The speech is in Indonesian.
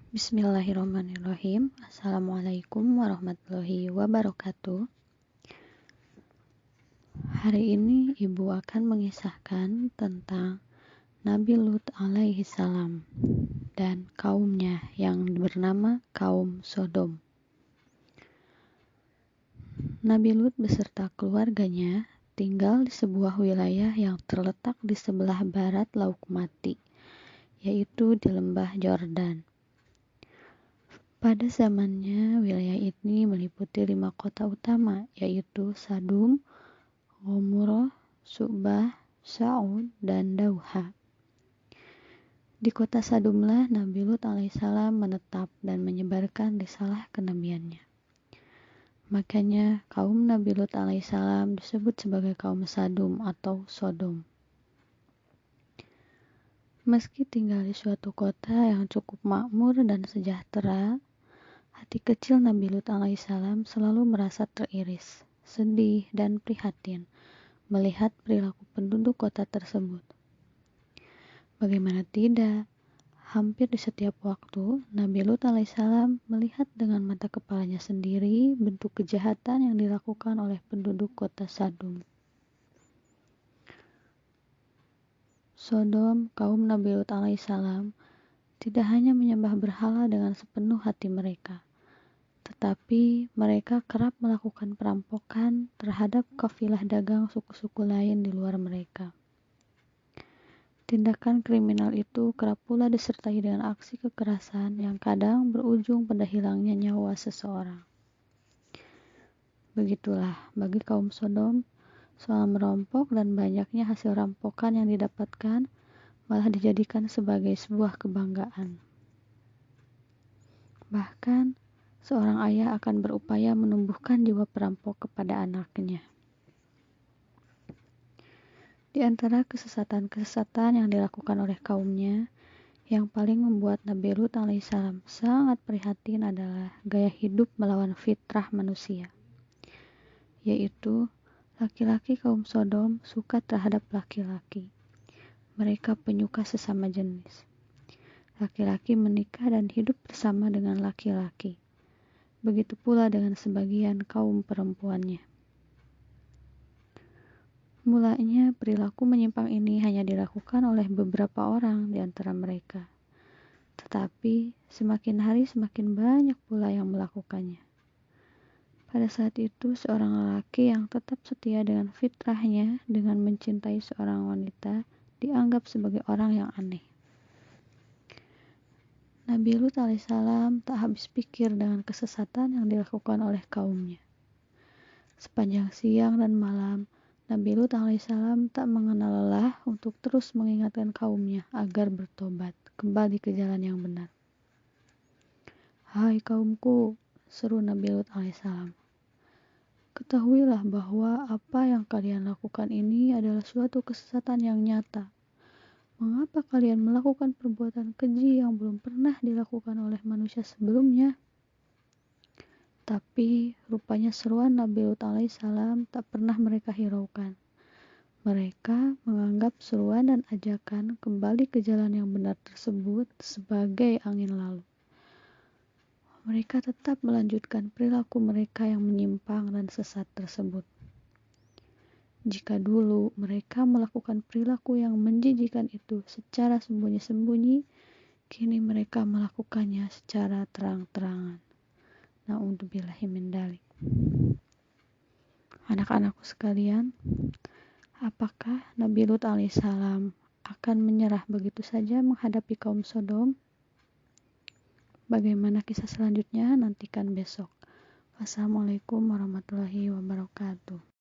Bismillahirrahmanirrahim. Assalamualaikum warahmatullahi wabarakatuh. Hari ini Ibu akan mengisahkan tentang Nabi Lut alaihi salam dan kaumnya yang bernama kaum Sodom. Nabi Lut beserta keluarganya tinggal di sebuah wilayah yang terletak di sebelah barat Laut Mati, yaitu di lembah Yordan. Pada zamannya, wilayah ini meliputi 5 kota utama, yaitu Sadum, Gomorrah, Subah, Sa'ud, dan Dauha. Di kota Sadumlah Nabi Lut alaihissalam menetap dan menyebarkan risalah kenabiannya. Makanya kaum Nabi Lut alaihissalam disebut sebagai kaum Sadum atau Sodom. Meski tinggal di suatu kota yang cukup makmur dan sejahtera, hati kecil Nabi Lut alaihissalam selalu merasa teriris, sedih, dan prihatin melihat perilaku penduduk kota tersebut. Bagaimana tidak, hampir di setiap waktu Nabi Lut alaihissalam melihat dengan mata kepalanya sendiri bentuk kejahatan yang dilakukan oleh penduduk kota Sadum. Sodom, kaum Nabi Lut alaihissalam, tidak hanya menyembah berhala dengan sepenuh hati mereka, tetapi mereka kerap melakukan perampokan terhadap kafilah dagang suku-suku lain di luar mereka. Tindakan kriminal itu kerap pula disertai dengan aksi kekerasan yang kadang berujung pada hilangnya nyawa seseorang. Begitulah bagi kaum Sodom, soal merampok dan banyaknya hasil rampokan yang didapatkan malah dijadikan sebagai sebuah kebanggaan. Bahkan seorang ayah akan berupaya menumbuhkan jiwa perampok kepada anaknya. Di antara kesesatan-kesesatan yang dilakukan oleh kaumnya, yang paling membuat Nabi Lut alaihissalam sangat prihatin adalah gaya hidup melawan fitrah manusia, yaitu laki-laki kaum Sodom suka terhadap laki-laki. Mereka penyuka sesama jenis. Laki-laki menikah dan hidup bersama dengan laki-laki. Begitu pula dengan sebagian kaum perempuannya. Mulanya perilaku menyimpang ini hanya dilakukan oleh beberapa orang di antara mereka. Tetapi semakin hari semakin banyak pula yang melakukannya. Pada saat itu seorang lelaki yang tetap setia dengan fitrahnya dengan mencintai seorang wanita dianggap sebagai orang yang aneh. Nabi Lut alaihissalam tak habis pikir dengan kesesatan yang dilakukan oleh kaumnya. Sepanjang siang dan malam, Nabi Lut alaihissalam tak mengenal lelah untuk terus mengingatkan kaumnya agar bertobat, kembali ke jalan yang benar. Hai kaumku, seru Nabi Lut alaihissalam. Ketahuilah bahwa apa yang kalian lakukan ini adalah suatu kesesatan yang nyata. Mengapa kalian melakukan perbuatan keji yang belum pernah dilakukan oleh manusia sebelumnya? Tapi rupanya seruan Nabi Lut alaihissalam tak pernah mereka hiraukan. Mereka menganggap seruan dan ajakan kembali ke jalan yang benar tersebut sebagai angin lalu. Mereka tetap melanjutkan perilaku mereka yang menyimpang dan sesat tersebut. Jika dulu mereka melakukan perilaku yang menjijikan itu secara sembunyi-sembunyi, kini mereka melakukannya secara terang-terangan. Na'udzubillahi min dzalik. Anak-anakku sekalian, apakah Nabi Lut alaihissalam akan menyerah begitu saja menghadapi kaum Sodom? Bagaimana kisah selanjutnya? Nantikan besok. Wassalamualaikum warahmatullahi wabarakatuh.